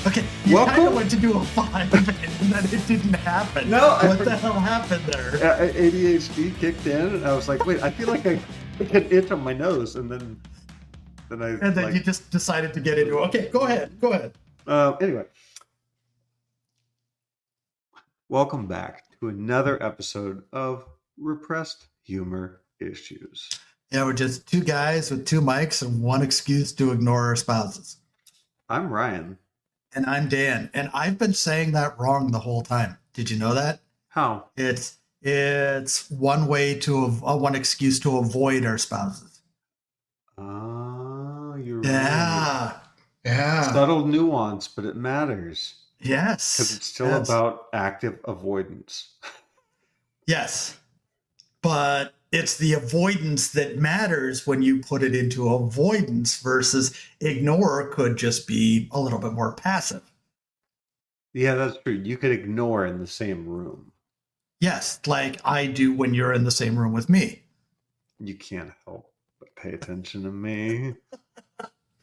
Okay, you kind Welcome. of went to do a 5 and then it didn't happen. No, What the hell happened there? ADHD kicked in, and I was like, wait, I feel like I get an itch on my nose, and then And then you just decided to get into it. Okay, go ahead. Anyway, welcome back to another episode of Repressed Humor Issues. Yeah, we're just two guys with two mics and one excuse to ignore our spouses. I'm Ryan. And I'm Dan. And I've been saying that wrong the whole time. Did you know that? How? It's one way to one excuse to avoid our spouses. You're Yeah. right. Yeah. Subtle nuance, but it matters. Yes. Because it's still about active avoidance. Yes. But it's the avoidance that matters when you put it into avoidance versus ignore could just be a little bit more passive. Yeah, that's true. You could ignore in the same room. Yes, like I do when you're in the same room with me. You can't help but pay attention to me.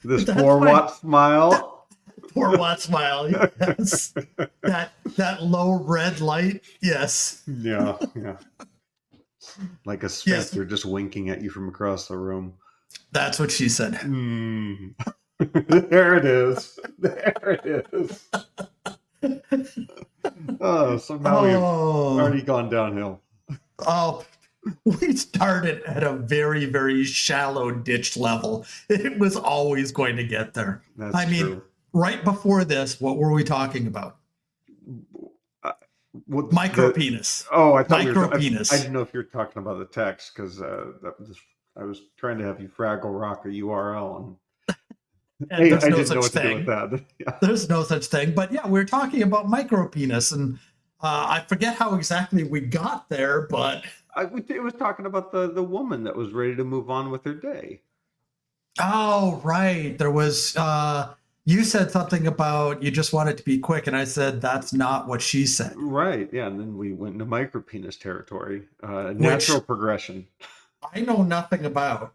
This That's 4-watt smile. 4-watt smile. Yes. that low red light. Yes. Yeah. Like a specter just winking at you from across the room. That's what she said. There it is. Oh, somehow we've already gone downhill. Oh, we started at a very, very shallow ditch level. It was always going to get there. That's true. Right before this, what were we talking about? Micropenis. I thought micropenis. I didn't know if you were talking about the text because I was trying to have you Fraggle Rock a URL and there's I no didn't such know what thing. to do with that. Yeah. There's no such thing. But yeah, we're talking about micropenis, and I forget how exactly we got there, but It was talking about the woman that was ready to move on with her day. Oh, right. There was you said something about you just want it to be quick, and I said that's not what she said. Right, yeah, and then we went into micropenis territory. Natural progression. I know nothing about.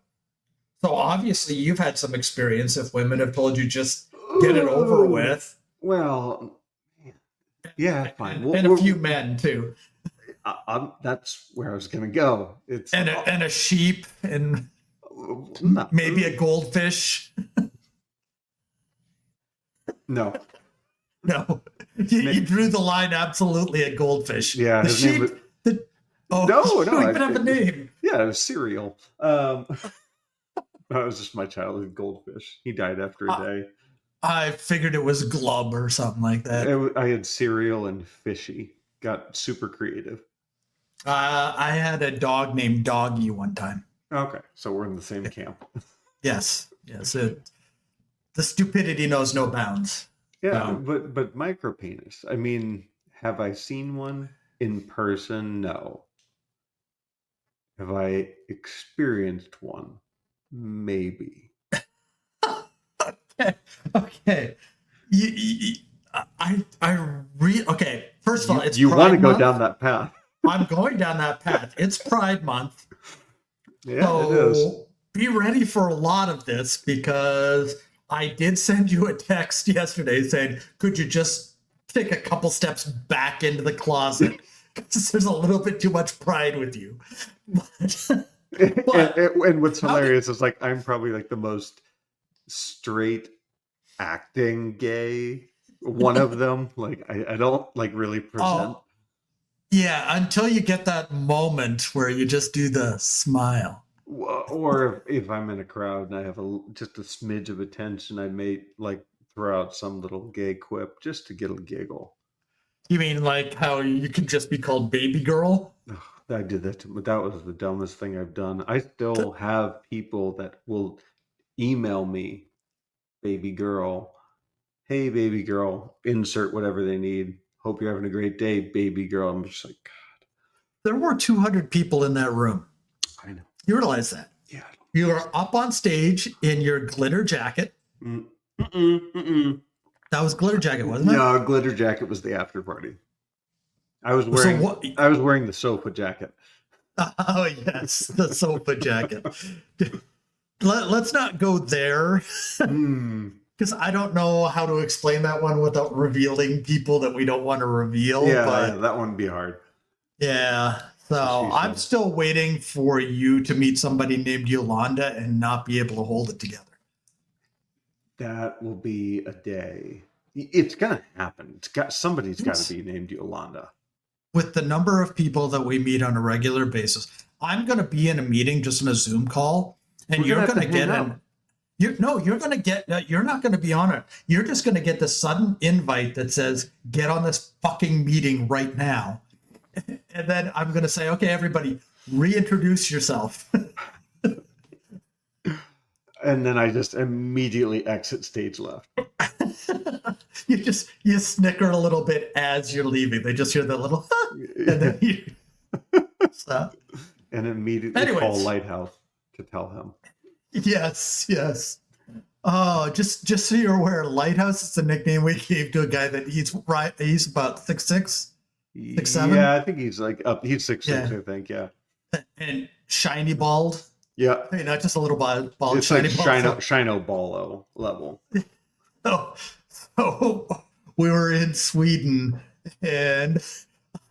So obviously you've had some experience if women have told you just get it over with. Well, yeah, fine. And a few men too. That's where I was going to go. It's and a sheep and maybe a goldfish. No. You drew the line absolutely at goldfish. Yeah, the his sheep. name was... No, I even have a name. Yeah, it was cereal. That was just my childhood goldfish. He died after a day. I figured it was Glub or something like that. I had cereal and fishy. Got super creative. I had a dog named Doggy one time. Okay, so we're in the same camp. Yes. The stupidity knows no bounds. Yeah, but micropenis. I mean, have I seen one in person? No. Have I experienced one? Maybe. Okay. Okay. First of all, it's you Pride want to go Month. down that path. I'm going down that path. It's Pride Month. Yeah, so it is. Be ready for a lot of this because I did send you a text yesterday saying, could you just take a couple steps back into the closet? Because there's a little bit too much pride with you. And what's hilarious is like I'm probably like the most straight acting gay one of them. Like I don't like really present. Yeah, until you get that moment where you just do the smile. Or if I'm in a crowd and I have just a smidge of attention, I may like throw out some little gay quip just to get a giggle. You mean like how you could just be called baby girl? I did that too, but that was the dumbest thing I've done. I still have people that will email me, baby girl. Hey, baby girl, insert whatever they need. Hope you're having a great day, baby girl. I'm just like, God. There were 200 people in that room. I know. You realize that? Yeah. You were up on stage in your glitter jacket. That was glitter jacket, wasn't it? No, glitter jacket was the after party. I was wearing the sofa jacket. Oh yes, the sofa jacket. Let's not go there. because I don't know how to explain that one without revealing people that we don't want to reveal. Yeah, but that one would be hard. yeah. So So she I'm said. still waiting for you to meet somebody named Yolanda and not be able to hold it together. That will be a day. It's gonna happen. Somebody's got to be named Yolanda. With the number of people that we meet on a regular basis, I'm going to be in a meeting, just in a Zoom call, and you're going to get in. You're going to get. You're not going to be on it. You're just going to get the sudden invite that says, "Get on this fucking meeting right now," and then I'm going to say, "Okay, everybody, reintroduce yourself." And then I just immediately exit stage left. you snicker a little bit as you're leaving. They just hear the little, and then you. So. And immediately call Lighthouse to tell him. Yes. Oh, just so you're aware, Lighthouse is the nickname we gave to a guy that he's about 6'6", 6'7". Yeah, I think he's like up. He's 6'6", I think. Yeah. And shiny bald. Yeah. I mean, not just a little bald. It's shiny like Shino Ballo level. So we were in Sweden, and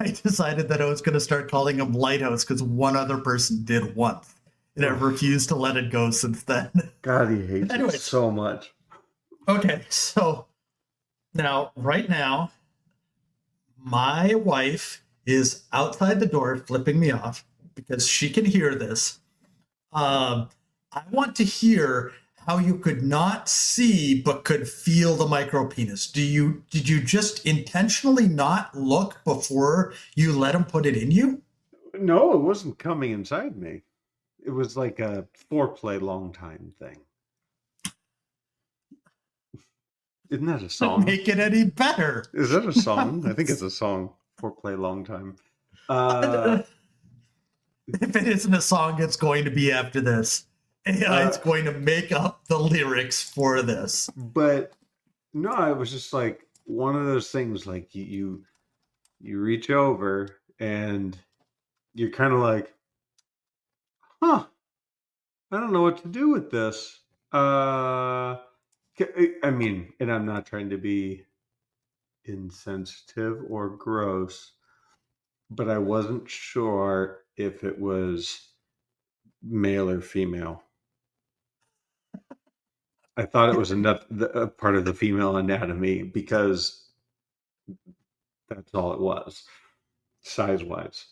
I decided that I was going to start calling him Lighthouse because one other person did once, and I've refused to let it go since then. God, he hates it so much. Okay, so right now, my wife is outside the door flipping me off because she can hear this. I want to hear how you could not see but could feel the micro penis. Did you just intentionally not look before you let him put it in you? No, it wasn't coming inside me. It was like a foreplay long time thing. Isn't that a song? Make it any better. Is that a song? I think it's a song. Foreplay long time. If it isn't a song, it's going to be after this. AI is going to make up the lyrics for this. But no, it was just like one of those things. Like you reach over and you're kind of like, huh, I don't know what to do with this. I mean, and I'm not trying to be insensitive or gross, but I wasn't sure if it was male or female. I thought it was a part of the female anatomy because that's all it was, size-wise.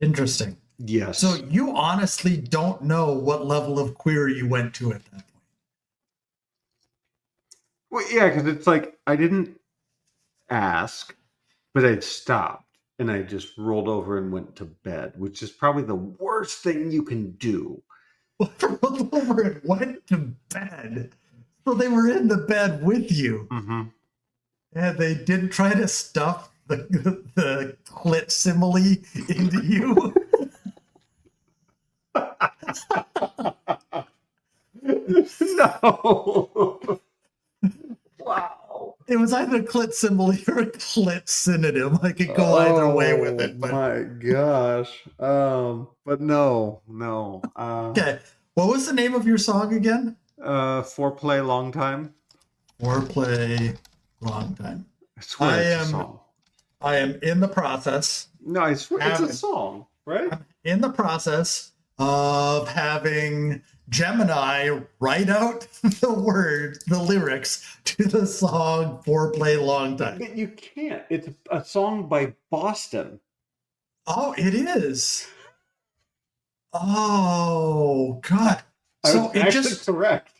Interesting. Yes. So you honestly don't know what level of queer you went to at that point. Well, yeah, because it's like I didn't ask, but I'd stopped and I just rolled over and went to bed, which is probably the worst thing you can do. Rolled over and went to bed. So they were in the bed with you. Mm-hmm. And they didn't try to stuff the clit simile into you. No. Wow. It was either clit simile or a clit synonym. I could go either way with it. But... my gosh. But no. Okay. What was the name of your song again? Foreplay long time. Foreplay long time. I swear it's a song. I am in the process. No, I swear it's a song, right? I'm in the process of having Gemini write out the lyrics to the song Foreplay Long Time. But you can't. It's a song by Boston. Oh, it is. Oh, God. So it just correct.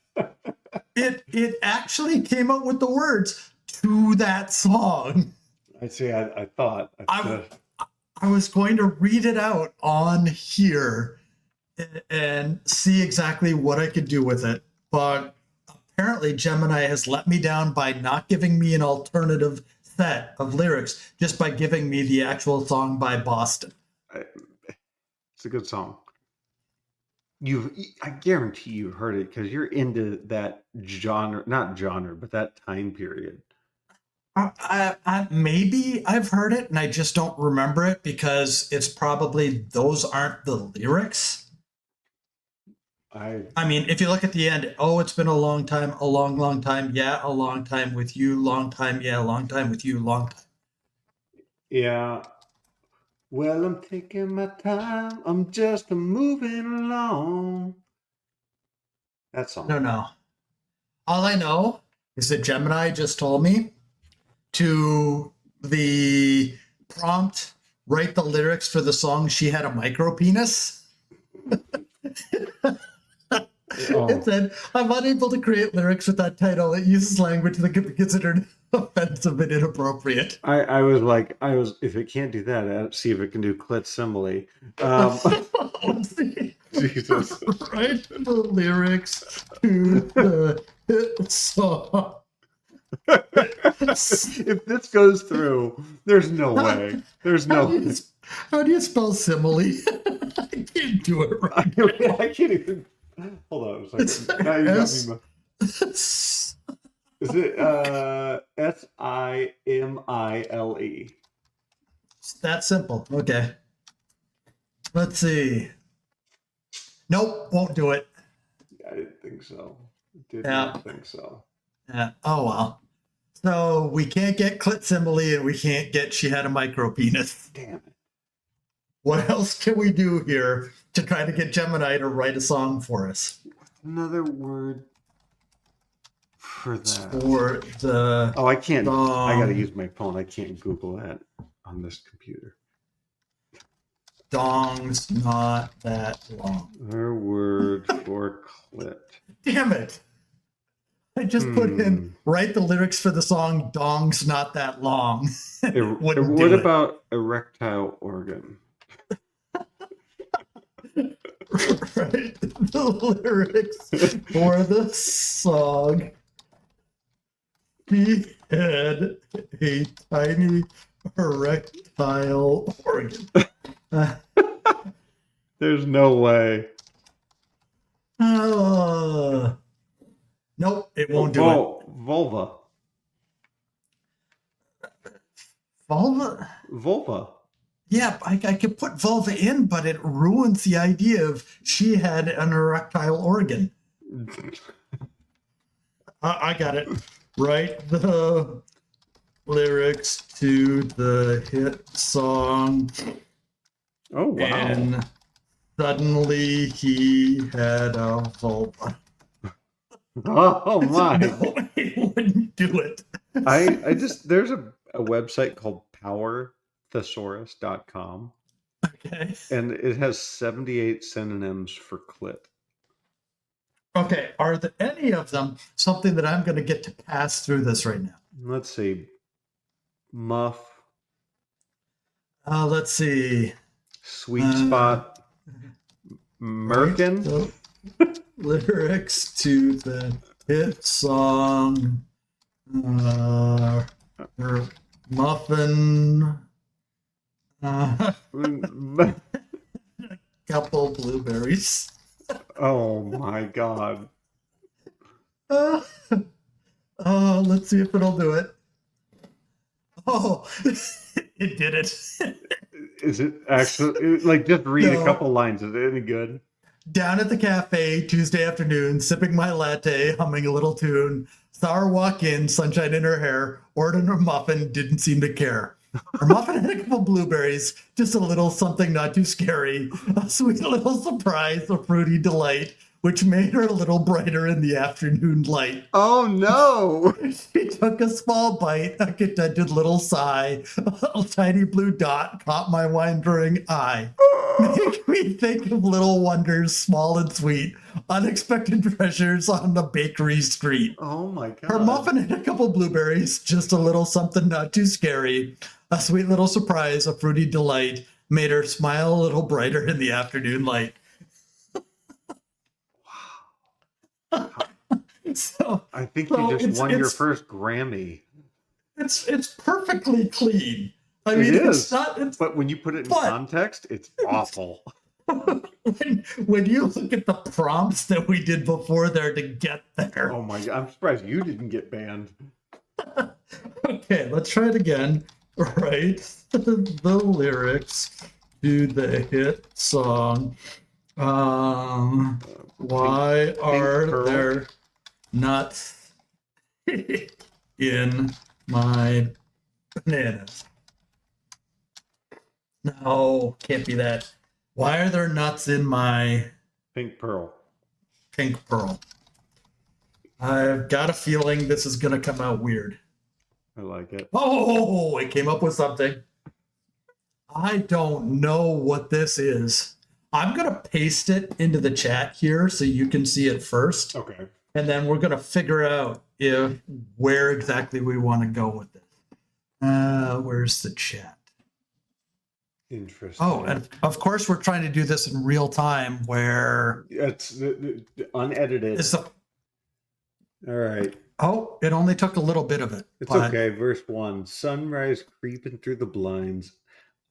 it actually came up with the words to that song. I see. I thought I was going to read it out on here and see exactly what I could do with it. But apparently Gemini has let me down by not giving me an alternative set of lyrics, just by giving me the actual song by Boston. It's a good song. I guarantee you've heard it because you're into that genre, not genre, but that time period. Maybe I've heard it and I just don't remember it because it's probably those aren't the lyrics. I mean, if you look at the end, oh, it's been a long time, a long, long time. Yeah, a long time with you, long time. Yeah, a long time with you, long time. Yeah. Well, I'm taking my time. I'm just moving along. That song. No. All I know is that Gemini just told me to the prompt write the lyrics for the song She Had a Micro Penis. It said, I'm unable to create lyrics with that title. It uses language that could be considered offensive and inappropriate. I was if it can't do that, see if it can do clit simile. Jesus. Write the lyrics to the hit song. If this goes through, there's no way. There's no way. How do you spell simile? I can't do it right. I can't even. Hold on a second. Now you got me. Is it SIMILE? It's that simple. Okay. Let's see. Nope, won't do it. I didn't think so. Not think so. Yeah. Oh well. So we can't get clit simile and we can't get She Had a Micro Penis. Damn it. What else can we do here to try to get Gemini to write a song for us? Another word for that. For the I can't. I gotta use my phone. I can't Google that on this computer. Dong's not that long. Another word for clit. Damn it. I just put in, write the lyrics for the song Dong's Not That Long. What about erectile organ? Write the lyrics for the song. He had a tiny erectile organ. There's no way. Nope, it won't do it. Vulva. Vulva. Yeah, I could put vulva in, but it ruins the idea of she had an erectile organ. I got it. Write the lyrics to the hit song. Oh, wow. And suddenly he had a vulva. Oh, my. No, it wouldn't do it. There's a website called powerthesaurus.com. Okay. And it has 78 synonyms for clit. Okay, are there any of them something that I'm going to get to pass through this right now? Let's see. Muff. Let's see. Sweet spot. Merkin. Lyrics to the hit song. Muffin. Couple blueberries. Oh my God. Let's see if it'll do it. Oh, it did it. Is it actually, just read a couple lines. Is it any good? Down at the cafe, Tuesday afternoon, sipping my latte, humming a little tune. Saw her walk in, sunshine in her hair, ordered a muffin, didn't seem to care. Her muffin had a couple blueberries, just a little something not too scary, a sweet little surprise, a fruity delight, which made her a little brighter in the afternoon light. Oh, no. She took a small bite, a contented little sigh, a tiny blue dot caught my wandering eye. Make me think of little wonders, small and sweet, unexpected treasures on the bakery street. Oh, my God. Her muffin had a couple blueberries, just a little something not too scary. A sweet little surprise, a fruity delight, made her smile a little brighter in the afternoon light. Wow. So I think you just won your first Grammy. It's perfectly clean. I mean, it's not. But when you put it in context, it's awful. when you look at the prompts that we did before there to get there. Oh my God, I'm surprised you didn't get banned. Okay, let's try it again. Write the lyrics to the hit song. Why are pearl. there nuts in my bananas? No, can't be that. Why are there nuts in my Pink pearl. pink pearl? I've got a feeling this is going to come out weird. I like it. Oh, it came up with something. I don't know what this is. I'm going to paste it into the chat here so you can see it first. Okay. And then we're going to figure out where exactly we want to go with this. Where's the chat? Interesting. Oh, and of course we're trying to do this in real time where It's unedited. it's the, All right. oh, it only took a little bit of it. It's but okay. Verse 1. Sunrise creeping through the blinds.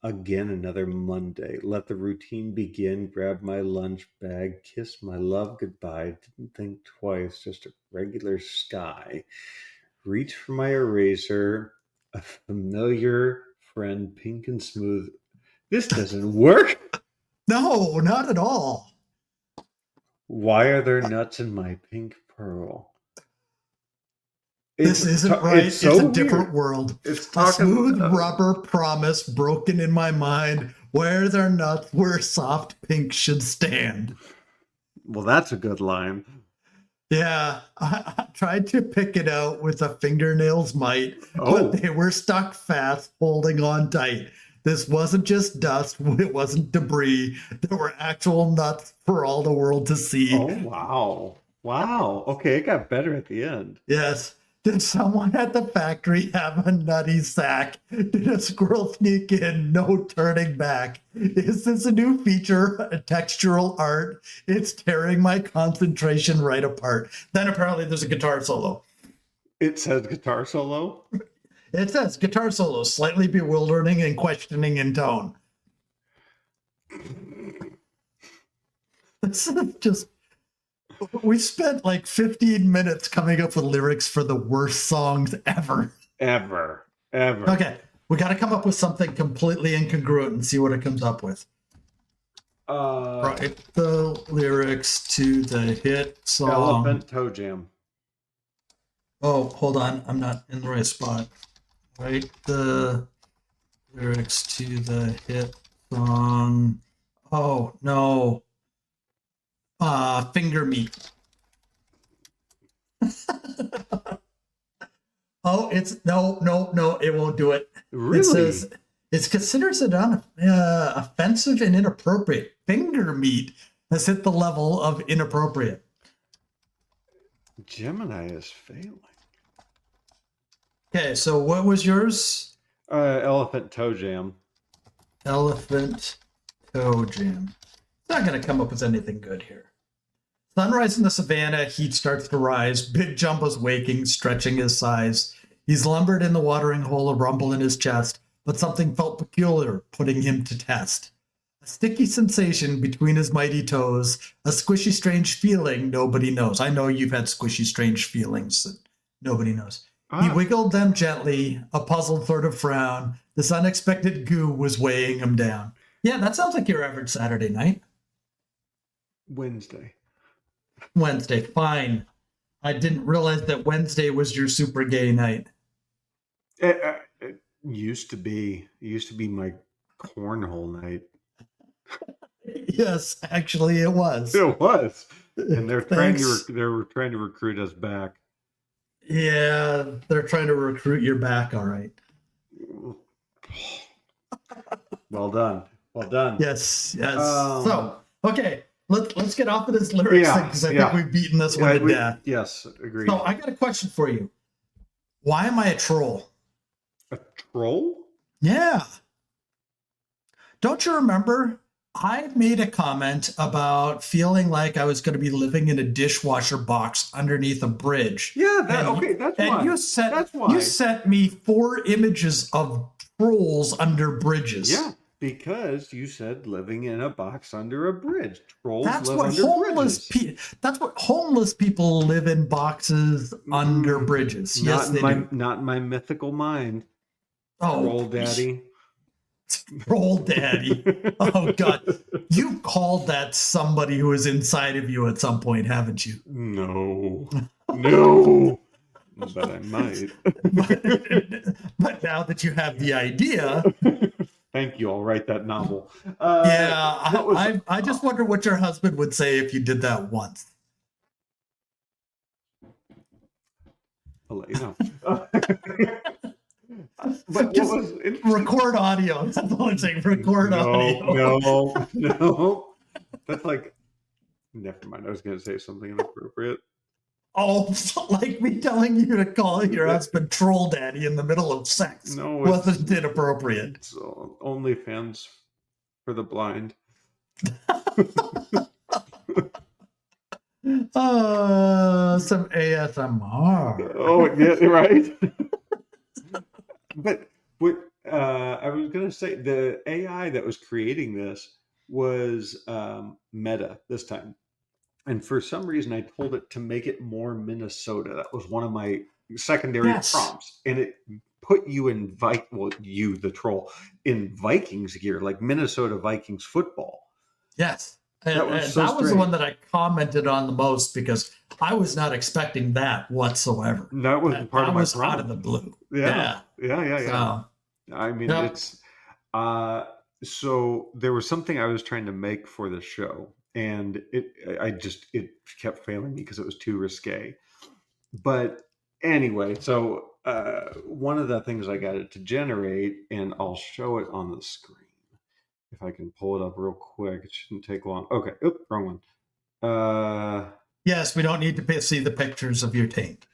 Again, another Monday. Let the routine begin. Grab my lunch bag. Kiss my love goodbye. Didn't think twice. Just a regular sky. Reach for my eraser. A familiar friend, pink and smooth. This doesn't work. No, not at all. Why are there nuts in my pink pearl? This isn't right. It's so a different weird. world. It's A talking smooth rubber promise broken in my mind. Where there nuts, where soft pink should stand. Well, that's a good line. Yeah, I tried to pick it out with a fingernail's might, Oh. but they were stuck fast, holding on tight. This wasn't just dust. It wasn't debris. There were actual nuts for all the world to see. Oh, wow. Wow. Okay, it got better at the end. Yes. Did someone at the factory have a nutty sack? Did a squirrel sneak in? No turning back. Is this a new feature, a textural art? It's tearing my concentration right apart. Then apparently there's a guitar solo. It says guitar solo. It says guitar solo, slightly bewildering and questioning in tone. This is just... We spent like 15 minutes coming up with lyrics for the worst songs ever. Ever. Okay, we got to come up with something completely incongruent and see what it comes up with. Write the lyrics to the hit song. Elephant Toe Jam. Oh, hold on. I'm not in the right spot. Write the lyrics to the hit song. Oh, no. Finger meat. Oh, it's no, it won't do it. Really? It says it's considered offensive and inappropriate. Finger meat has hit the level of inappropriate. Gemini is failing. Okay, so what was yours? Elephant Toe Jam. Elephant toe jam. It's not going to come up with anything good here. Sunrise in the savannah, heat starts to rise. Big Jumbo's waking, stretching his size. He's lumbered in the watering hole, a rumble in his chest, but something felt peculiar, putting him to test. A sticky sensation between his mighty toes, a squishy, strange feeling nobody knows. I know you've had squishy, strange feelings that nobody knows. He wiggled them gently, a puzzled sort of frown. This unexpected goo was weighing him down. Yeah, that sounds like your average Saturday night. Wednesday, fine. I didn't realize that Wednesday was your super gay night. It used to be my cornhole night. Yes, actually it was. It was, and they're trying Thanks. they were trying to recruit us back. Yeah, they're trying to recruit your back, all right. Well done. Yes. So, okay, let's get off of this lyrics Yeah, thing because I think we've beaten this one to death. Yes, agreed. So I got a question for you. Why am I a troll? A troll? Yeah. Don't you remember? I made a comment about feeling like I was going to be living in a dishwasher box underneath a bridge. Yeah, And that's why. you you sent me 4 images of trolls under bridges. Yeah, because you said living in a box under a bridge. Trolls That's live what under homeless bridges. That's what homeless people live in, boxes under bridges. Yes, they do. Not in my mythical mind. Oh, Troll daddy. Troll daddy. Oh God. You called that somebody who is inside of you at some point, haven't you? No. No. But I might. But now that you have the idea. Thank you. I'll write that novel. I just wonder what your husband would say if you did that once. I'll let you know. But Just what was record audio. That's all I'm saying. Record audio. No. That's like, never mind. I was going to say something inappropriate. Oh, like me telling you to call your husband troll daddy in the middle of sex wasn't inappropriate. It's OnlyFans for the blind. Some ASMR. Oh, yeah, right. But what I was going to say, the AI that was creating this was Meta this time. And for some reason, I told it to make it more Minnesota. That was one of my secondary prompts. And it put you in you, the troll, in Vikings gear, like Minnesota Vikings football. Yes. That was the one that I commented on the most because I was not expecting that whatsoever. That was part of my prompt. Out of the blue. Yeah. So, I mean, it's so there was something I was trying to make for the show, and it kept failing me because it was too risque. But anyway, so one of the things I got it to generate, and I'll show it on the screen. If I can pull it up real quick, it shouldn't take long. Okay, wrong one. Yes, we don't need to see the pictures of your taint.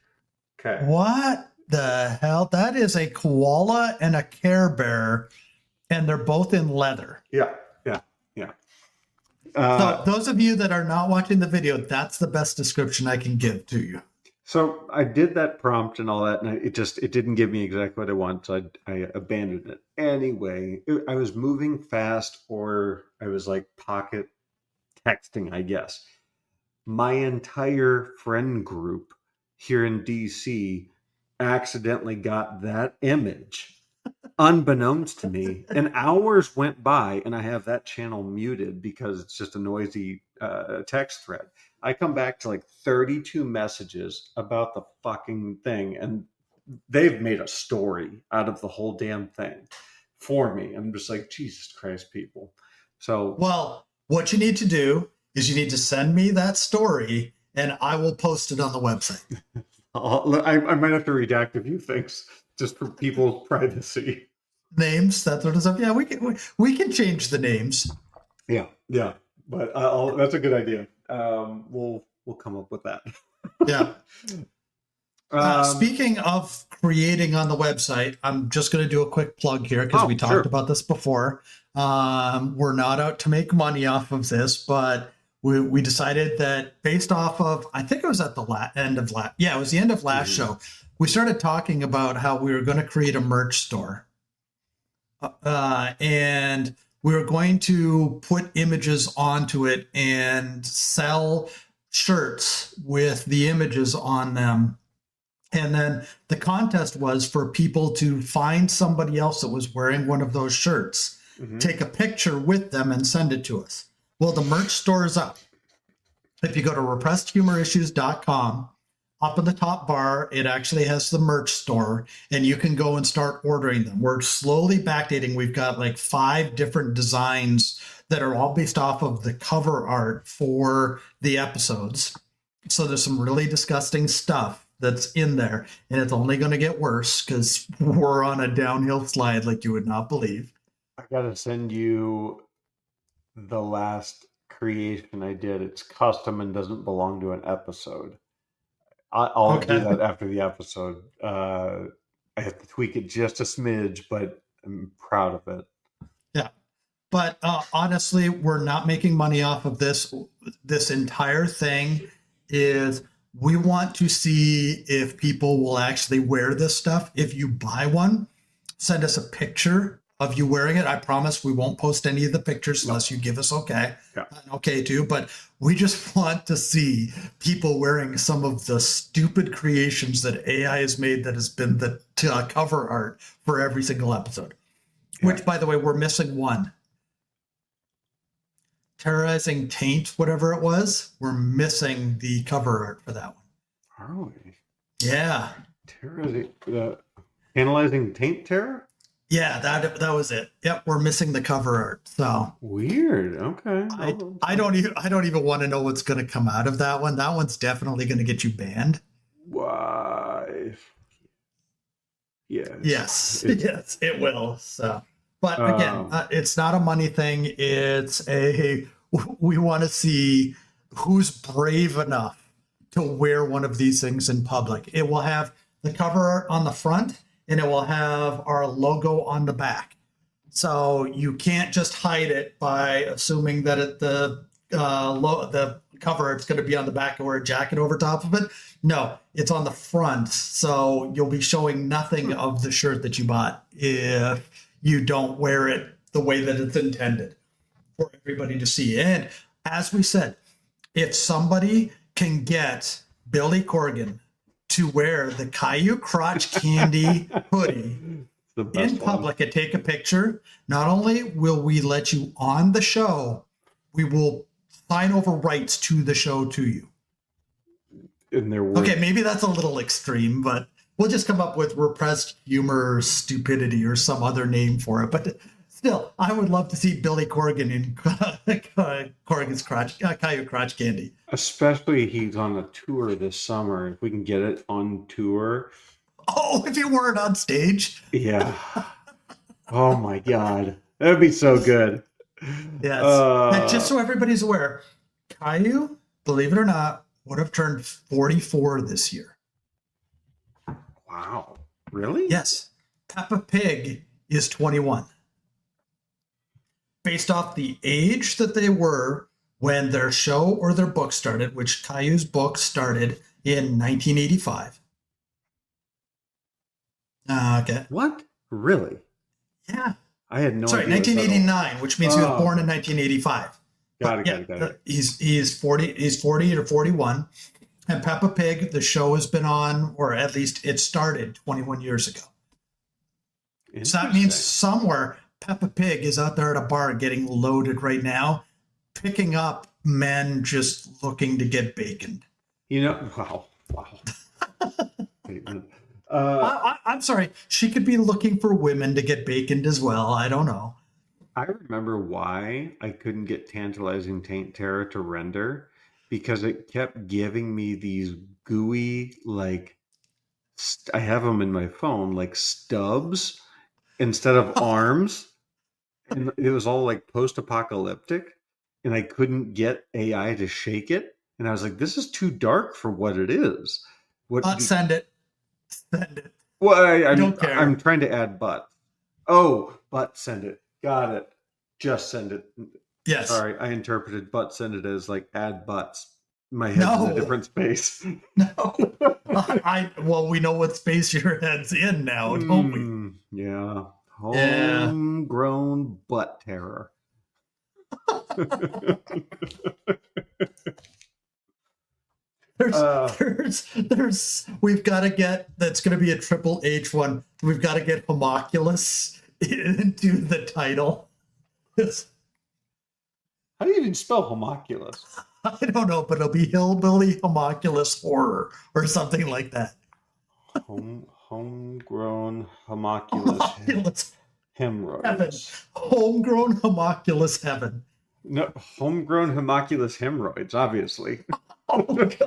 Okay. What the hell? That is a koala and a Care Bear, and they're both in leather. Yeah. So those of you that are not watching the video, that's the best description I can give to you. So I did that prompt and all that, and it didn't give me exactly what I want, so I abandoned it. Anyway, I was moving fast, or I was like pocket texting, I guess. My entire friend group here in DC accidentally got that image, unbeknownst to me. And hours went by, and I have that channel muted because it's just a noisy text thread. I come back to like 32 messages about the fucking thing, and they've made a story out of the whole damn thing for me. I'm just like, Jesus Christ, people. So, well, what you need to do is you need to send me that story, and I will post it on the website. I might have to redact a few things just for people's privacy. Names, that sort of stuff. Yeah, we can change the names. Yeah. But that's a good idea. We'll come up with that. Yeah. Speaking of creating on the website, I'm just going to do a quick plug here because we talked about this before. We're not out to make money off of this, but we decided that based off of, I think it was at the end of last show, we started talking about how we were going to create a merch store. And we were going to put images onto it and sell shirts with the images on them. And then the contest was for people to find somebody else that was wearing one of those shirts, take a picture with them and send it to us. Well, the merch store is up. If you go to repressedhumorissues.com, up in the top bar, it actually has the merch store, and you can go and start ordering them. We're slowly backdating. We've got like 5 different designs that are all based off of the cover art for the episodes. So there's some really disgusting stuff that's in there, and it's only going to get worse because we're on a downhill slide like you would not believe. I got to send you the last creation I did. It's custom and doesn't belong to an episode. I'll do that after the episode. I have to tweak it just a smidge, but I'm proud of it. Yeah. But honestly, we're not making money off of this. This entire thing is we want to see if people will actually wear this stuff. If you buy one, send us a picture of you wearing it. I promise we won't post any of the pictures unless you give us okay. Yeah. Okay too, but we just want to see people wearing some of the stupid creations that AI has made that has been the cover art for every single episode. which, by the way, we're missing one. Terrorizing Taint, whatever it was, we're missing the cover art for that one. Are we? Yeah. Analyzing Taint Terror? Yeah, that was it. Yep, we're missing the cover art. So weird. Okay. I don't even want to know what's going to come out of that one. That one's definitely going to get you banned. Why? Yes, it will. So, but again, it's not a money thing. It's we want to see who's brave enough to wear one of these things in public. It will have the cover art on the front, and it will have our logo on the back. So you can't just hide it by assuming that the cover art's going to be on the back and wear a jacket over top of it. No, it's on the front. So you'll be showing nothing of the shirt that you bought if you don't wear it the way that it's intended for everybody to see. And as we said, if somebody can get Billy Corgan to wear the Caillou Crotch Candy hoodie in public and take a picture, not only will we let you on the show, we will sign over rights to the show to you. Okay, maybe that's a little extreme, but we'll just come up with repressed humor stupidity or some other name for it. But still, I would love to see Billy Corgan in Corgan's Caillou Crotch Candy. Especially he's on a tour this summer. If we can get it on tour. Oh, if you weren't on stage. Yeah. Oh my God. That'd be so good. Yes. And just so everybody's aware, Caillou, believe it or not, would have turned 44 this year. Wow. Really? Yes. Peppa Pig is 21. Based off the age that they were when their show or their book started, which Caillou's book started in 1985. Okay. What? Really? Yeah. I had no idea. Sorry, 1989, which means he was born in 1985. Got it. He's 40 or 41. And Peppa Pig, the show has been on, or at least it started 21 years ago. So that means somewhere Peppa Pig is out there at a bar getting loaded right now, picking up men just looking to get baconed. Wow. I'm sorry. She could be looking for women to get baconed as well. I don't know. I remember why I couldn't get Tantalizing Taint Terror to render, because it kept giving me these gooey, like, I have them in my phone, like stubs instead of arms. And it was all like post-apocalyptic, and I couldn't get AI to shake it. And I was like, this is too dark for what it is. Send it. Send it. Well, I'm trying to add butt. Oh, butt send it. Got it. Just send it. Yes. Sorry, I interpreted butt send it as like add butts. My head's in a different space. No. Well, we know what space your head's in now, don't we? Yeah. Homegrown butt terror. We've got to get, that's going to be a Triple H one. We've got to get Homunculus into the title. How do you even spell homunculus? I don't know, but it'll be Hillbilly Homunculus Horror or something like that. Homegrown homunculus hemorrhoids. Heaven. Homegrown homunculus heaven. No, homegrown homunculus hemorrhoids, obviously. Okay.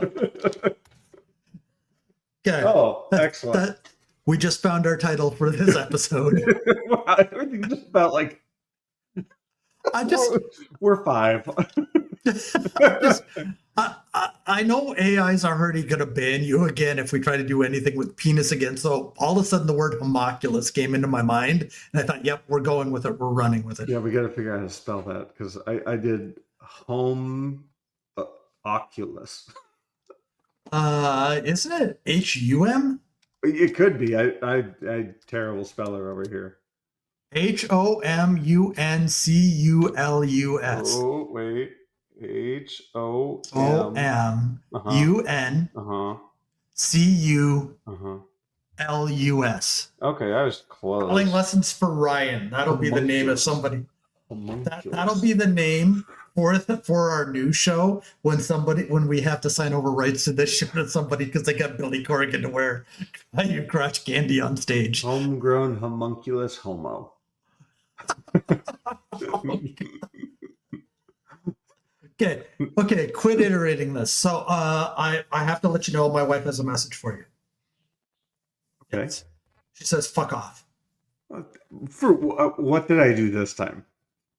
Oh, excellent. We just found our title for this episode. Everything just about like we're five. I know AIs are already going to ban you again if we try to do anything with penis again. So all of a sudden the word homunculus came into my mind, and I thought, yep, we're going with it. We're running with it. Yeah, we got to figure out how to spell that, because I did oculus. Isn't it HUM? It could be. I terrible speller over here. HOMUNCULUS. Oh wait, HOMUNCU. Homunculus. Okay, I was Spelling close. lessons for Ryan. That'll be the name of somebody. That'll be the name for our new show when we have to sign over rights to this show to somebody because they got Billy Corgan to wear Caillou Crotch Candy on stage. Homegrown homunculus homo. Okay, quit iterating this. So I have to let you know my wife has a message for you. Okay. She says, fuck off. For what did I do this time?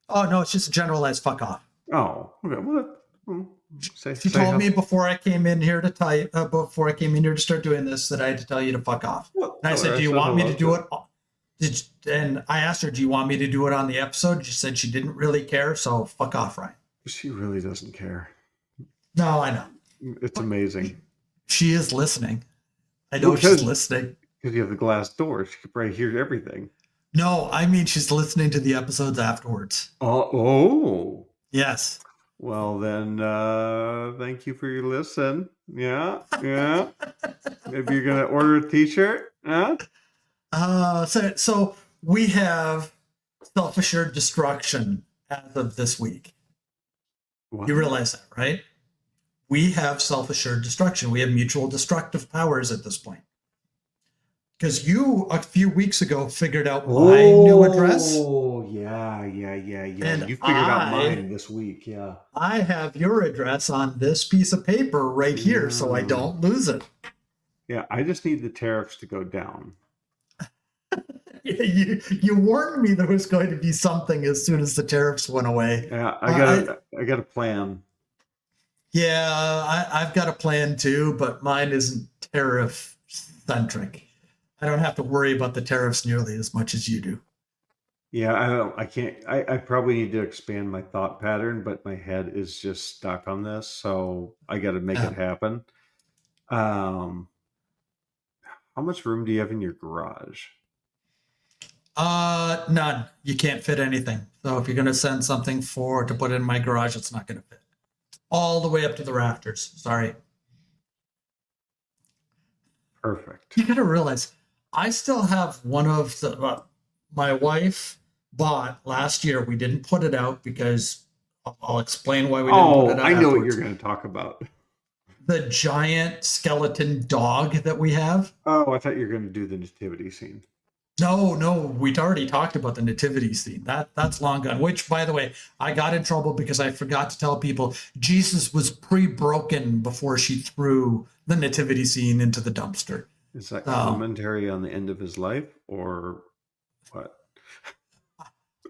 Oh, no, it's just a generalized fuck off. Oh, okay. Well, she told me before I came in here to start doing this that I had to tell you to fuck off. Well, and I said, do you want me to do it? And I asked her, do you want me to do it on the episode? She said she didn't really care, so fuck off, Ryan. She really doesn't care. No, I know. It's amazing. She is listening. I know she's listening. Because you have the glass door. She could probably hear everything. No, I mean she's listening to the episodes afterwards. Oh. Yes. Well, then, thank you for your listen. Yeah. Maybe you're going to order a t-shirt? Huh? So we have self-assured destruction as of this week. What? You realize that, right? We have self-assured destruction. We have mutual destructive powers at this point. Because you, a few weeks ago, figured out my new address. Oh, yeah. And you figured out mine this week, yeah. I have your address on this piece of paper right here, so I don't lose it. Yeah, I just need the tariffs to go down. You warned me there was going to be something as soon as the tariffs went away. Yeah, I got a plan. Yeah, I've got a plan too, but mine isn't tariff centric. I don't have to worry about the tariffs nearly as much as you do. Yeah, I can't. I probably need to expand my thought pattern, but my head is just stuck on this, so I got to make it happen. How much room do you have in your garage? None. You can't fit anything. So if you're going to send something to put in my garage, it's not going to fit. All the way up to the rafters. Sorry. Perfect. You got to realize, I still have one of the, my wife bought last year. We didn't put it out because I'll explain why we didn't put it out. I know what you're going to talk about. The giant skeleton dog that we have. Oh, I thought you were going to do the nativity scene. No, we'd already talked about the nativity scene. That's long gone, which, by the way, I got in trouble because I forgot to tell people Jesus was pre-broken before she threw the nativity scene into the dumpster. Is that commentary on the end of his life or what?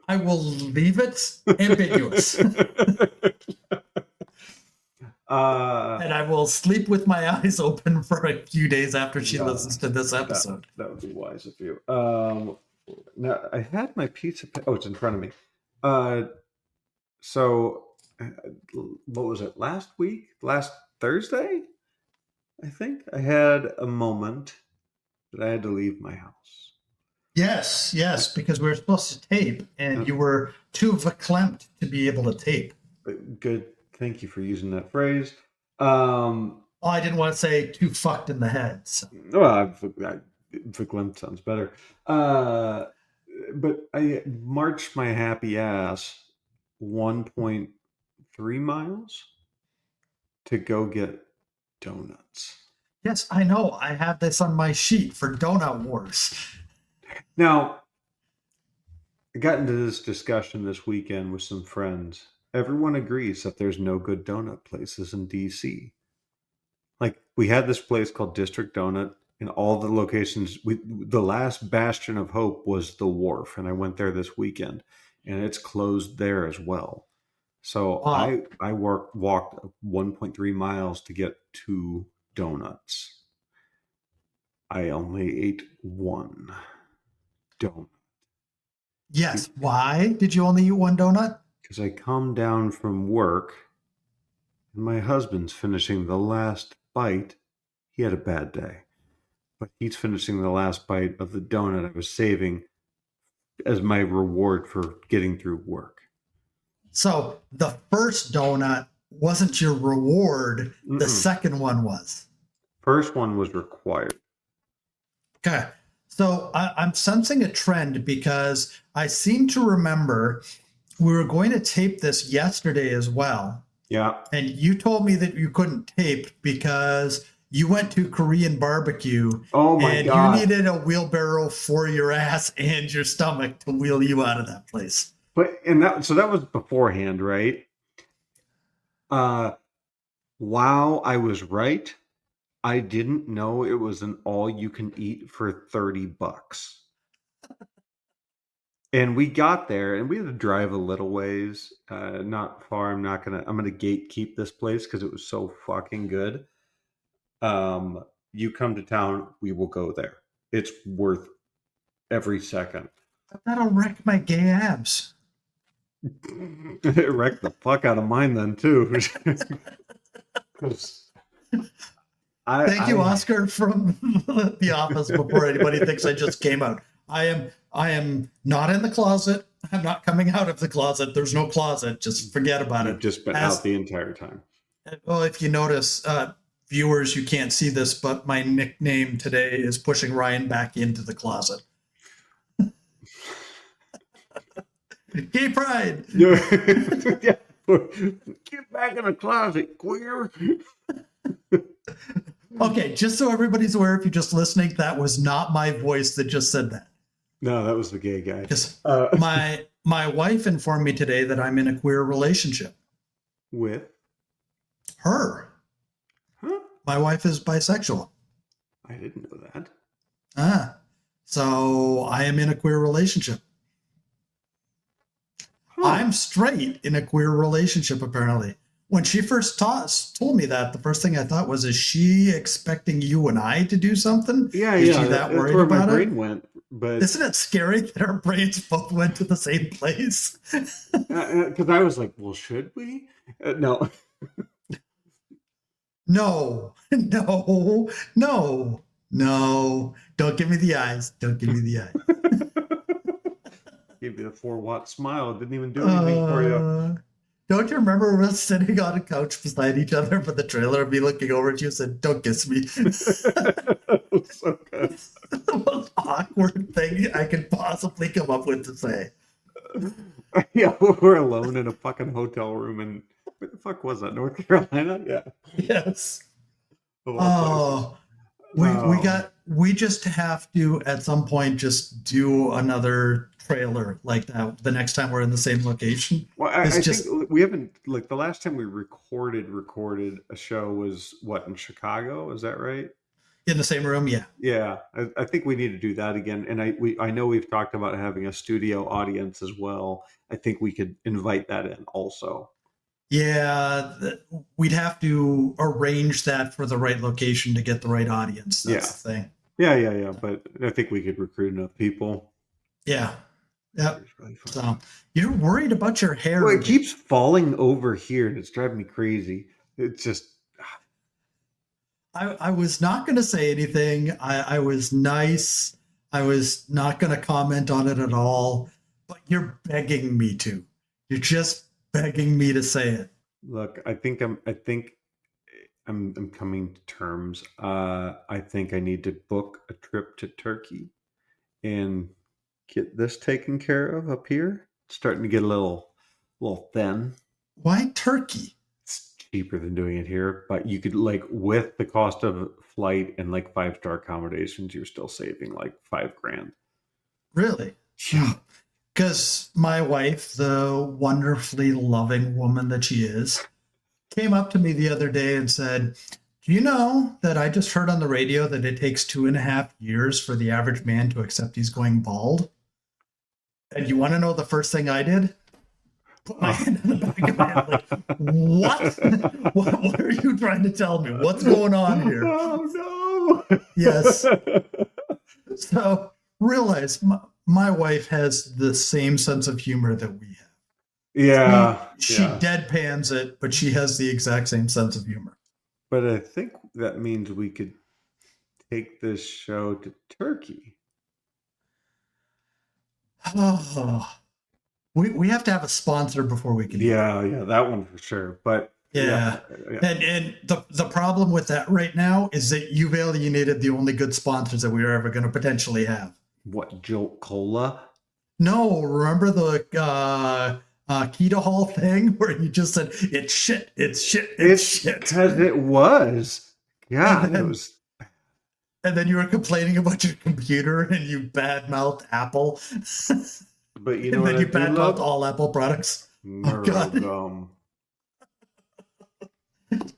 I will leave it ambiguous. And I will sleep with my eyes open for a few days after she listens to this episode. That would be wise of you. Now, I had my pizza. Oh, it's in front of me. So, what was it? Last Thursday, I think, I had a moment that I had to leave my house. Yes, because we were supposed to tape, and you were too verklempt to be able to tape. Good. Thank you for using that phrase. I didn't want to say too fucked in the head. So. Well, verklempt sounds better. But I marched my happy ass 1.3 miles to go get donuts. Yes, I know. I have this on my sheet for Donut Wars. Now, I got into this discussion this weekend with some friends. Everyone agrees that there's no good donut places in DC. Like, we had this place called District Donut in all the locations. The last bastion of hope was the Wharf, and I went there this weekend, and it's closed there as well. So wow. I walked 1.3 miles to get 2 donuts. I only ate 1 donut. Yes. Why did you only eat 1 donut? Because I come down from work and my husband's finishing the last bite. He had a bad day, but he's finishing the last bite of the donut I was saving as my reward for getting through work. So the first donut wasn't your reward. The second one was. First one was required. Okay. So I'm sensing a trend because I seem to remember we were going to tape this yesterday as well. Yeah. And you told me that you couldn't tape because you went to Korean barbecue Oh my and God. you needed a wheelbarrow for your ass and your stomach to wheel you out of that place. So that was beforehand, right? Wow, I was right. I didn't know it was an all you can eat for $30. And we got there and we had to drive a little ways, not far. I'm gonna gatekeep this place because it was so fucking good. You come to town, we will go there. It's worth every second. But that'll wreck my gay abs. It wrecked the fuck out of mine then too. 'Cause Thank you, Oscar from The Office. Before anybody thinks I just came out, I am not in the closet. I'm not coming out of the closet. There's no closet. Just forget about You've it. just been out the entire time. Well, if you notice, viewers, you can't see this, but my nickname today is pushing Ryan back into the closet. Gay pride. Yeah. Get back in the closet, queer. Okay, just so everybody's aware, if you're just listening, that was not my voice that just said that. No, that was the gay guy. Because my wife informed me today that I'm in a queer relationship. With Her. Huh? My wife is bisexual. So I am in a queer relationship. Huh. I'm straight in a queer relationship, apparently. When she first told me that, the first thing I thought was, is she expecting you and I to do something? Yeah, is yeah. She that that's worried where about my it? brain went. But Isn't it scary that our brains both went to the same place? because I was like, well, should we? No. No. Don't give me the eyes. Don't give me the eyes. Gave you the 4-watt smile. It didn't even do anything for you. Don't you remember us sitting on a couch beside each other for the trailer and me looking over at you and said, don't kiss me? So good. The most awkward thing I could possibly come up with to say. Yeah, we're alone in a fucking hotel room, and where the fuck was that? North Carolina? Yeah. Yes. Of all places. We just have to at some point just do another trailer like that the next time we're in the same location. Well, I think we haven't, like, the last time we recorded a show was what, in Chicago? Is that right? In the same room, yeah. Yeah, I think we need to do that again. And I know we've talked about having a studio audience as well. I think we could invite that in also. Yeah, we'd have to arrange that for the right location to get the right audience. That's the thing. Yeah. But I think we could recruit enough people. Yeah. Yep. Really, so you're worried about your hair. Well, it keeps falling over here and it's driving me crazy. It's just... I was not going to say anything. I was nice. I was not going to comment on it at all, but you're begging me to. You're just begging me to say it. Look, I think I'm coming to terms. I think I need to book a trip to Turkey and get this taken care of up here. It's starting to get a little thin. Why Turkey? It's cheaper than doing it here, but you could, like, with the cost of flight and like 5-star accommodations, you're still saving like $5,000. Really? Yeah. Because my wife, the wonderfully loving woman that she is, came up to me the other day and said, do you know that I just heard on the radio that it takes 2.5 years for the average man to accept he's going bald? And you want to know the first thing I did? Put my hand in the back of my head, like, what? What are you trying to tell me? What's going on here? Oh, no. Yes. So realize my wife has the same sense of humor that we have. Yeah. She deadpans it, but she has the exact same sense of humor. But I think that means we could take this show to Turkey. Oh, we have to have a sponsor before we can. Yeah, that one for sure. But Yeah. Yeah. And the problem with that right now is that you've alienated the only good sponsors that we are ever going to potentially have. What, Jolt Cola? No, remember the Keto Hall thing where you just said, it's shit, it's shit, it's shit. Because it was. God, it was. And then you were complaining about your computer and you badmouthed Apple. But you know And what then you I do badmouthed love? all Apple products. Oh, God. Neurogum.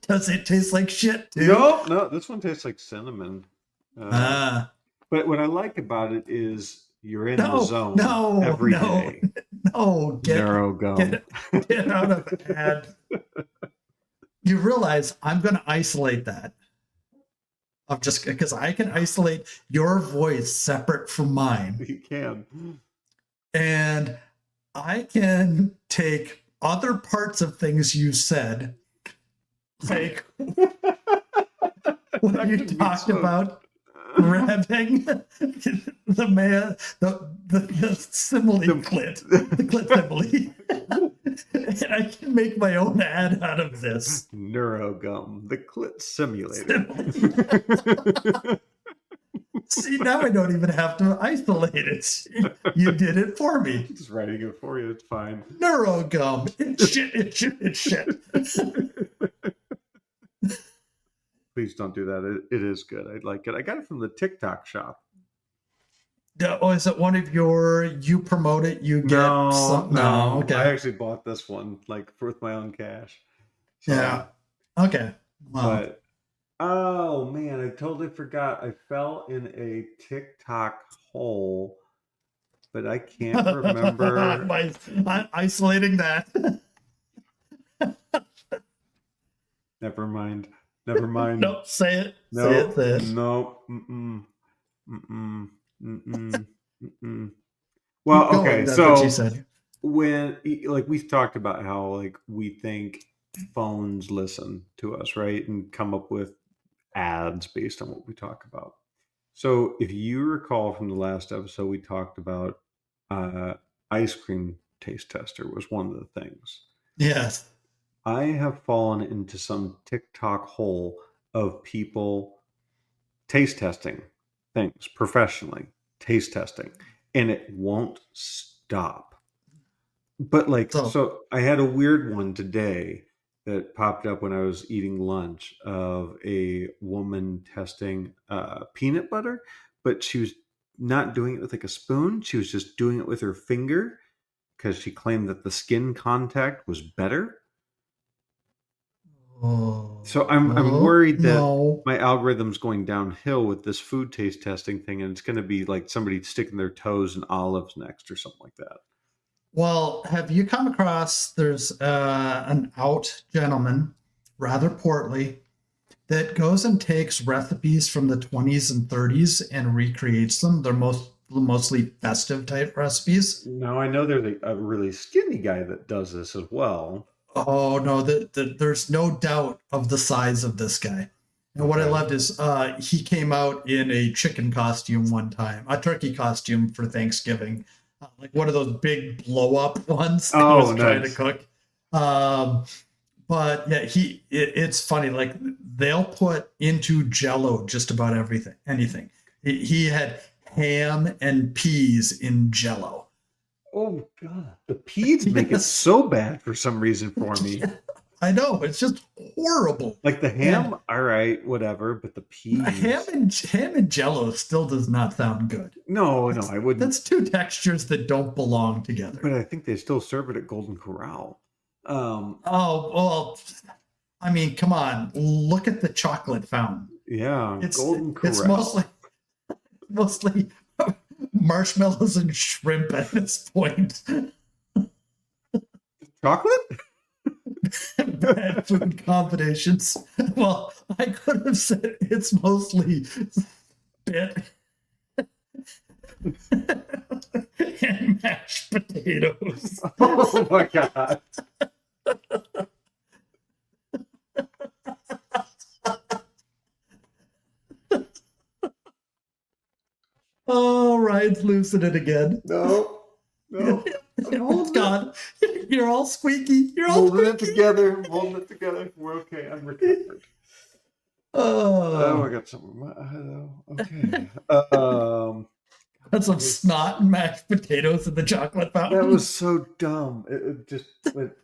Does it taste like shit, too? No, this one tastes like cinnamon. Ah. But what I like about it is you're in the zone every day. No, get out of ad. You realize I'm going to isolate that. I'm just because I can isolate your voice separate from mine. You can. And I can take other parts of things you said, like when you talked about grabbing the simile clit, the clit simile. And I can make my own ad out of this. Neurogum, the clit simulator. See, now I don't even have to isolate it. You did it for me. Just writing it for you, it's fine. Neurogum. It's shit, it's shit, it's shit. Please don't do that. It is good. I like it. I got it from the TikTok shop. Oh, is it one of your, you promote it, you get something? No, okay. I actually bought this one, like, with my own cash. So, yeah. Okay. Wow. But, oh, man, I totally forgot. I fell in a TikTok hole, but I can't remember. I'm isolating that. Never mind. Nope, say it. Nope. Say it. Nope. Well, okay, so when, like, we've talked about how, like, we think phones listen to us, right, and come up with ads based on what we talk about. So if you recall from the last episode, we talked about ice cream taste tester was one of the things. Yes. I have fallen into some TikTok hole of people taste testing things professionally, taste testing, and it won't stop. But like, so I had a weird one today that popped up when I was eating lunch of a woman testing peanut butter, but she was not doing it with like a spoon. She was just doing it with her finger because she claimed that the skin contact was better. So I'm worried that my algorithm's going downhill with this food taste testing thing, and it's going to be like somebody sticking their toes in olives next or something like that. Well, have you come across, there's an out gentleman, rather portly, that goes and takes recipes from the 20s and 30s and recreates them. They're mostly festive type recipes. No, I know there's a really skinny guy that does this as well. Oh, no, there's no doubt of the size of this guy. And what I loved is he came out in a chicken costume one time, a turkey costume for Thanksgiving, like one of those big blow-up ones that he was trying to cook. But yeah, it's funny. Like they'll put into Jell-O just about anything. He had ham and peas in Jell-O. Oh God, the peas make it so bad for some reason for me. I know, it's just horrible. Like the ham, all right, whatever, but the peas. Ham and Jell-O still does not sound good. No, I wouldn't. That's two textures that don't belong together. But I think they still serve it at Golden Corral. Oh well, I mean, come on, look at the chocolate fountain. Yeah, Golden Corral. It's mostly marshmallows and shrimp at this point. Chocolate? Bad food combinations. Well, I could have said it's mostly spit and mashed potatoes. Oh my God. Oh, Ryan's losing it again. No. It's gone. You're all squeaky. You're all Holding squeaky. it together. Holding it together. We're okay. I'm recovered. Oh, I got something. Okay. That's some snot and mashed potatoes in the chocolate fountain. That was so dumb. It just went.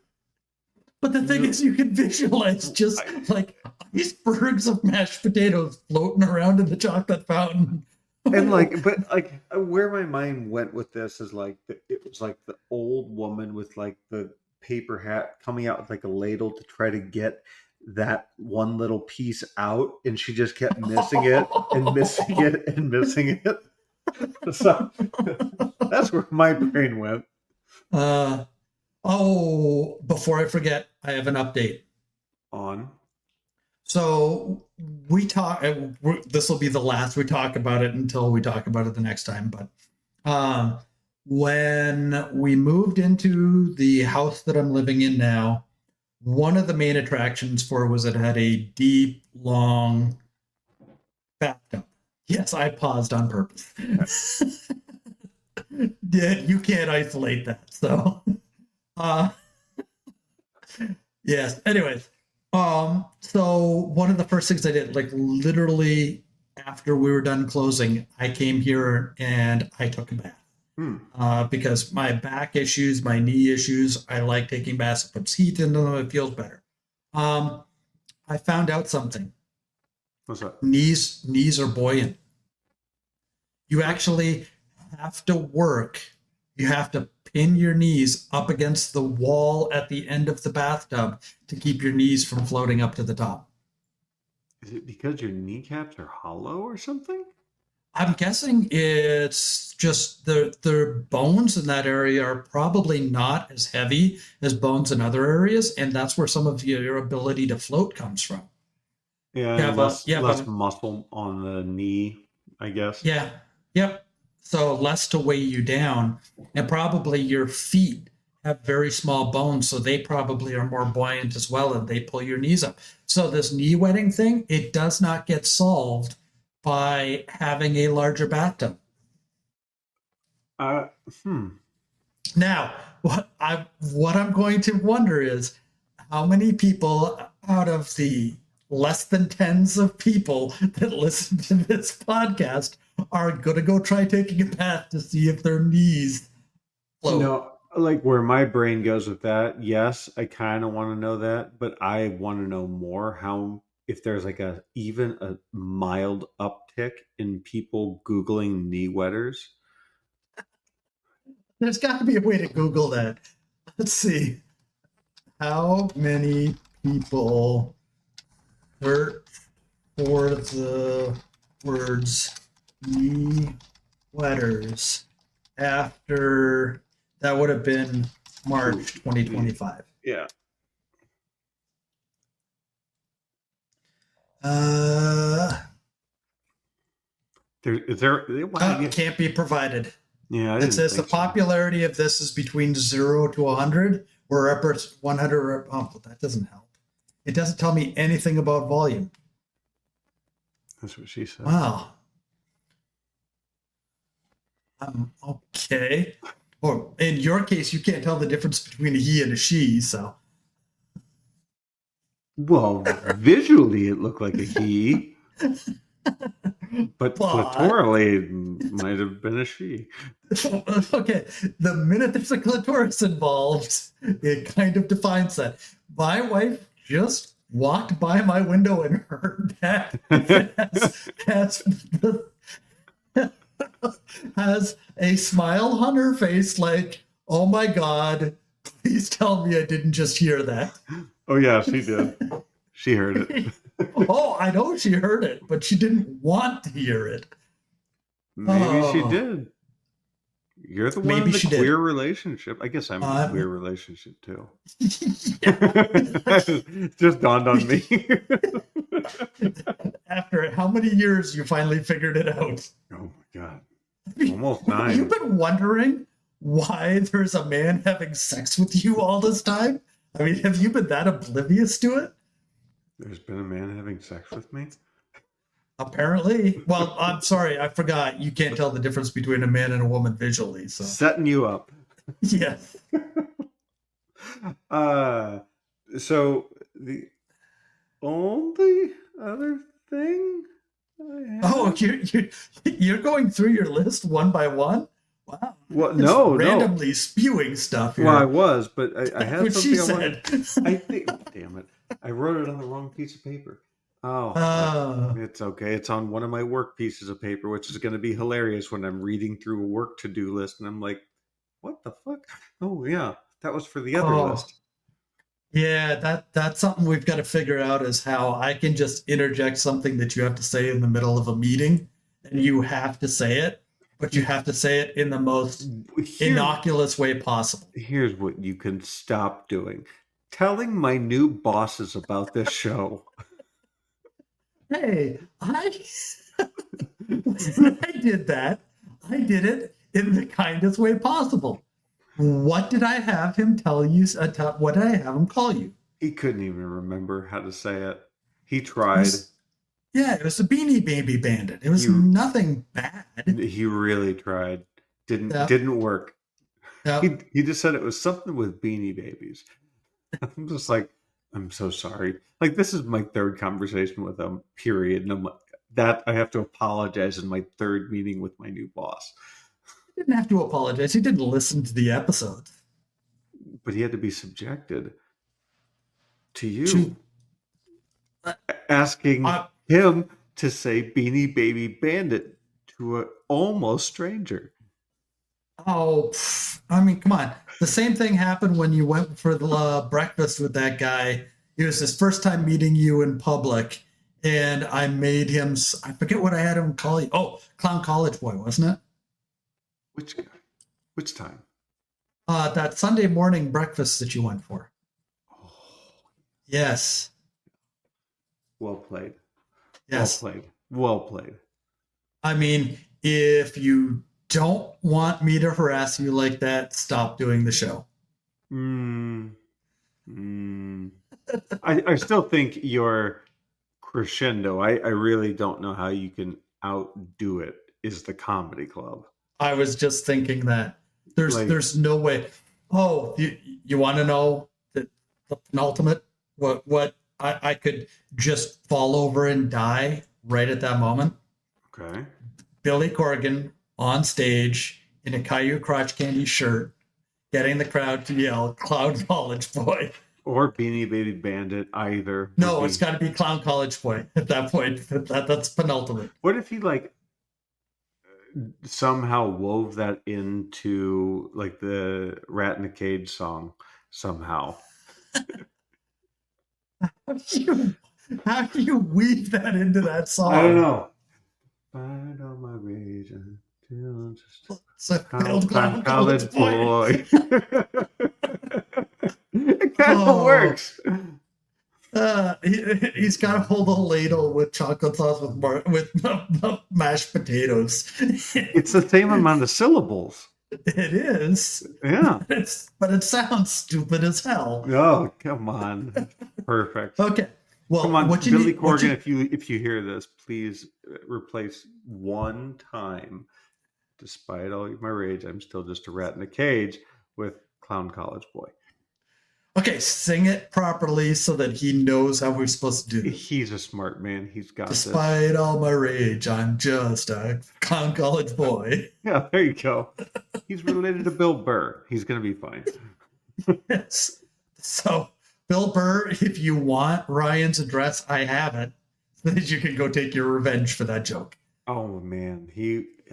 But the thing is, you can visualize just like icebergs of mashed potatoes floating around in the chocolate fountain. And where my mind went with this is like, it was like the old woman with like the paper hat coming out with like a ladle to try to get that one little piece out, and she just kept missing it and missing it and missing it. So that's where my brain went. Before I forget, I have an update. On. So we talk. This will be the last we talk about it until we talk about it the next time. But when we moved into the house that I'm living in now, one of the main attractions for it was it had a deep, long bathtub. Yes, I paused on purpose. Yeah, you can't isolate that. So, yes. Anyways, so one of the first things I did, like literally after we were done closing, I came here and I took a bath. Because my back issues, my knee issues, I like taking baths. It puts heat into them. It feels better. I found out something. What's that? Knees are buoyant. You actually have to work. You have to pin your knees up against the wall at the end of the bathtub to keep your knees from floating up to the top. Is it because your kneecaps are hollow or something? I'm guessing it's just the bones in that area are probably not as heavy as bones in other areas, and that's where some of your ability to float comes from. Yeah, less muscle on the knee, I guess. Yeah, yep. So less to weigh you down, and probably your feet have very small bones, so they probably are more buoyant as well, and they pull your knees up. So this knee wetting thing, it does not get solved by having a larger bathtub. Now, what I'm going to wonder is how many people out of the less than tens of people that listen to this podcast are going to go try taking a bath to see if their knees float. No, like where my brain goes with that, yes, I kind of want to know that, but I want to know more if there's like even a mild uptick in people Googling knee wetters. There's got to be a way to Google that. Let's see. How many people search for the words knee wetters after that would have been March 2025. Yeah. Can't be provided. Yeah, it says the popularity of this is between 0 to 100. We're up at 100. Oh, that doesn't help. It doesn't tell me anything about volume. That's what she said. Wow. Okay. Or in your case, you can't tell the difference between a he and a she, so. Well, visually it looked like a he, but clitorally it might have been a she. Okay, the minute there's a clitoris involved, it kind of defines that. My wife just walked by my window and her dad has a smile on her face like, oh my God, please tell me I didn't just hear that. Oh yeah, she did. She heard it. Oh, I know she heard it, but she didn't want to hear it. Maybe she did. You're the one in the queer relationship. I guess I'm in a queer relationship too. It just dawned on me. After how many years you finally figured it out? Oh my God. Almost 9. You've been wondering why there's a man having sex with you all this time? I mean, have you been that oblivious to it? There's been a man having sex with me? Apparently. Well, I'm sorry, I forgot. You can't tell the difference between a man and a woman visually. So setting you up. Yes. uh, so the only other thing I Oh, have. you're going through your list one by one? Wow. Well, Just no, no. randomly spewing stuff Well, I here. was, but I That's had what she something I wanted. said. I think, damn it, I wrote it on the wrong piece of paper. Oh, uh, it's okay. It's on one of my work pieces of paper, which is going to be hilarious when I'm reading through a work to-do list and I'm like, what the fuck? Oh, yeah, that was for the other oh, list. yeah, that's something we've got to figure out is how I can just interject something that you have to say in the middle of a meeting and you have to say it, but you You, have to say it in the most here's innocuous way possible. here's what you can stop doing. Telling my new bosses about this show. Hey, when I did that, I did it in the kindest way possible. What did I have him tell you? What did I have him call you? He couldn't even remember how to say it. He It tried. was, yeah, it was a Beanie Baby Bandit. It was He nothing bad. he really tried. Yep, Didn't work. yep. He just said it was something with Beanie Babies. I'm just like, I'm so sorry. Like this is my third conversation with him. Period. And I'm like, that I have to apologize in my third meeting with my new boss. He didn't have to apologize. He didn't listen to the episode. But he had to be subjected to To, you uh, asking uh, him to say Beanie Baby Bandit to an almost stranger. oh, I mean, come on. The same thing happened when you went for the breakfast with that guy. It was his first time meeting you in public, and I made him. I forget what I had him call you. Oh, Clown College Boy, wasn't it? Which guy? Which time? That Sunday morning breakfast that you went for. Oh, Yes, well played. Well yes. played. Well played. I mean, if you don't want me to harass you like that, stop doing the show. Mm, mm. I still think your crescendo, I really don't know how you can outdo it, is the comedy club. I was just thinking that Like, there's no way. Oh, you want to know the penultimate? What I could just fall over and die right at that moment? okay. Billy Corgan on stage in a Caillou Crotch Candy shirt, getting the crowd to yell "Clown College Boy." Or Beanie Baby Bandit, either would No, it's be. got to be Clown College Boy at that point. That's penultimate. What if he like somehow wove that into like the Rat in a Cage song somehow? How do you how do you weave that into that I don't song? know. Find all my rage until just It's a Clown, failed clown Clown College college Boy. boy. It kind of Oh, works. he's got to hold a ladle with chocolate sauce with mashed potatoes. It's the same amount of syllables. It is. Yeah. But it sounds stupid as hell. Oh, come on. Perfect. Okay. Come Well, on, what you Billy need, what Corgan, you if you hear this, please replace one time. Despite all my rage, I'm still just a rat in a cage with Clown College Boy. okay, sing it properly so that he knows how we're supposed to do this. He's a smart man. He's got this. Despite all my rage, I'm just a Clown College Boy. Yeah, there you go. He's related to Bill Burr. He's going to be fine. Yes. So, Bill Burr, if you want Ryan's address, I have it, so that you can go take your revenge for that joke. Oh man,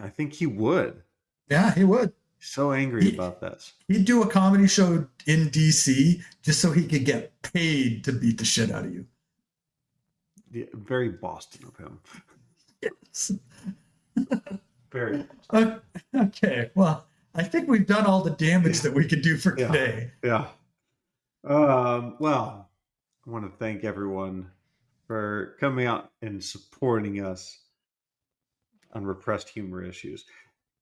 I think he would. Yeah, he would. So angry about this. He'd do a comedy show in DC just so he could get paid to beat the shit out of you. Yeah, very Boston of him. Yes. Very. Okay. Well, I think we've done all the damage that we could do for today. Yeah. Well, I want to thank everyone for coming out and supporting us on Repressed Humor Issues.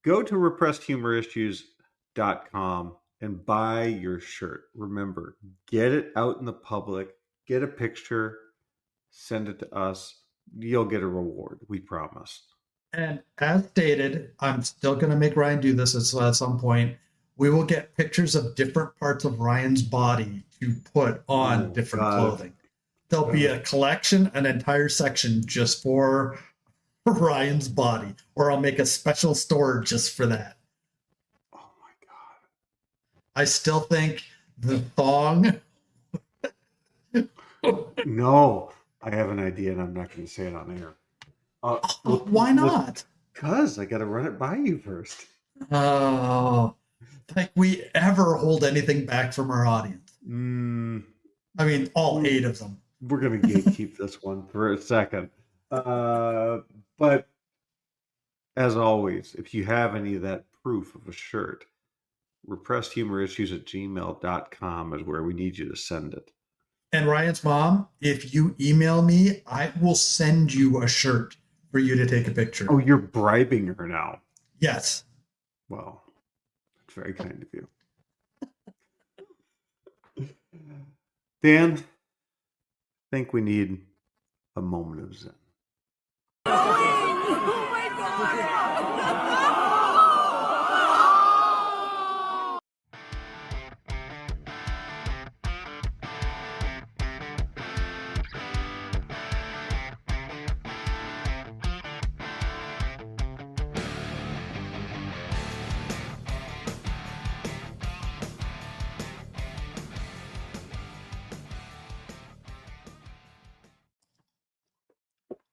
Go to repressedhumorissues.com and buy your shirt. Remember, get it out in the public, get a picture, send it to us. You'll get a reward, we promise. And as stated, I'm still going to make Ryan do this at some point. we will get pictures of different parts of Ryan's body to put on different clothing. There'll be a collection, an entire section just for Ryan's body, or I'll make a special store just for that. Oh my God. I still think the thong. No, I have an idea and I'm not going to say it on air. Why not? Because I got to run it by you first. Oh, like we ever hold anything back from our audience. I mean, all 8 of them. We're going to gatekeep this one for a second. But as always, if you have any of that proof of a shirt, repressedhumorissues@gmail.com is where we need you to send it. And Ryan's mom, if you email me, I will send you a shirt for you to take a picture. Oh, you're bribing her now. Yes. Well, that's very kind of you. Dan, I think we need a moment of zen.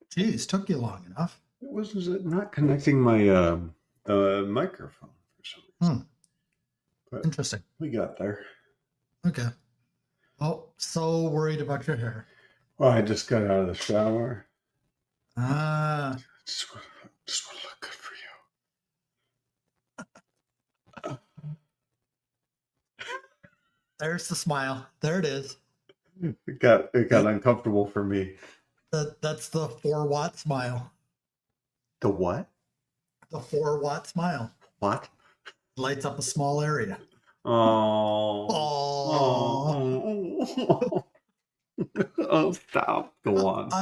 Geez, took you long enough. It was not connecting my microphone for some reason. But interesting. We got there. Okay. Oh, so worried about your hair. Well, I just got out of the shower. Just want to look good for you. There's the smile. There it is. It got uncomfortable for me. That's the 4-watt smile. The what? The 4-watt smile. What? Lights up a small area. Oh. Oh, stop. Go on.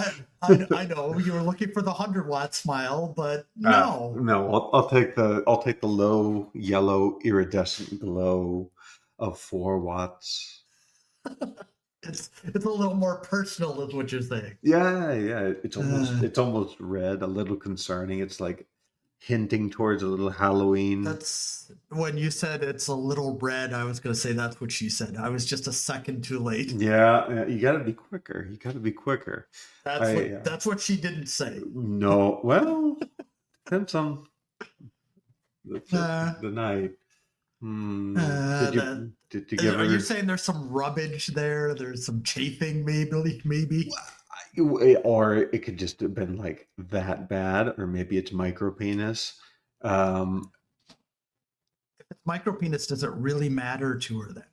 I know you were looking for the 100-watt smile, but no. No, I'll take the low yellow iridescent glow of 4 watts. It's a little more personal, is what you're saying. Yeah. It's almost red, a little concerning. It's like hinting towards a little Halloween. That's when you said it's a little red. I was going to say that's what she said. I was just a second too late. Yeah, you got to be quicker. That's what she didn't say. No, well, depends on the night. Did you give Are you saying there's some rubbage there? There's some chafing, maybe? Or it could just have been like that bad, or maybe it's micropenis. If it's micropenis, does it really matter to her then?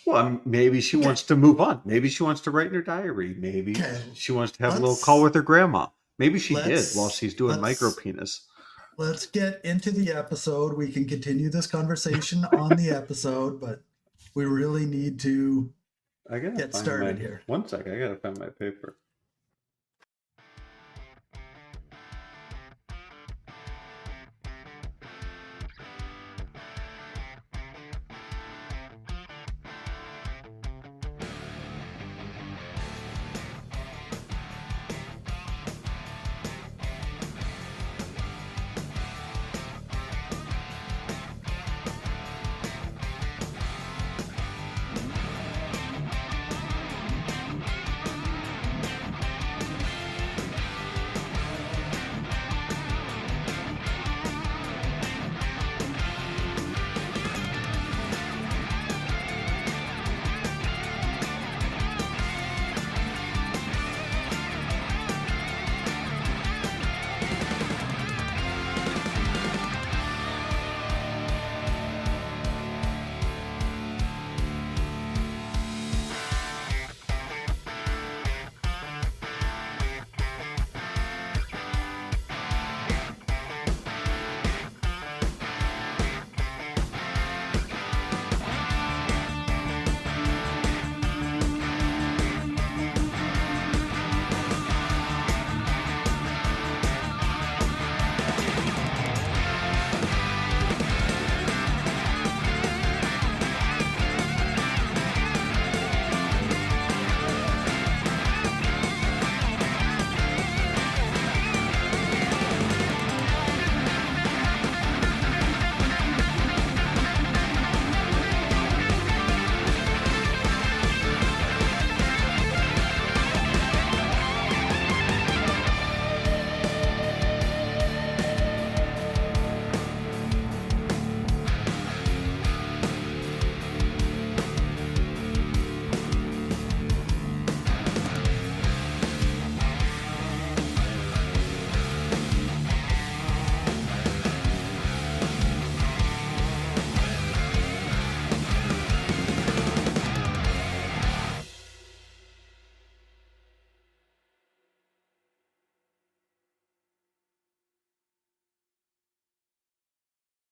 Well, maybe she wants to move on. Maybe she wants to write in her diary. Maybe she wants to have a little call with her grandma. Maybe she did while she's doing micropenis. Let's get into the episode. We can continue this conversation on the episode, but we really need to get started here. 1 second. I got to find my paper.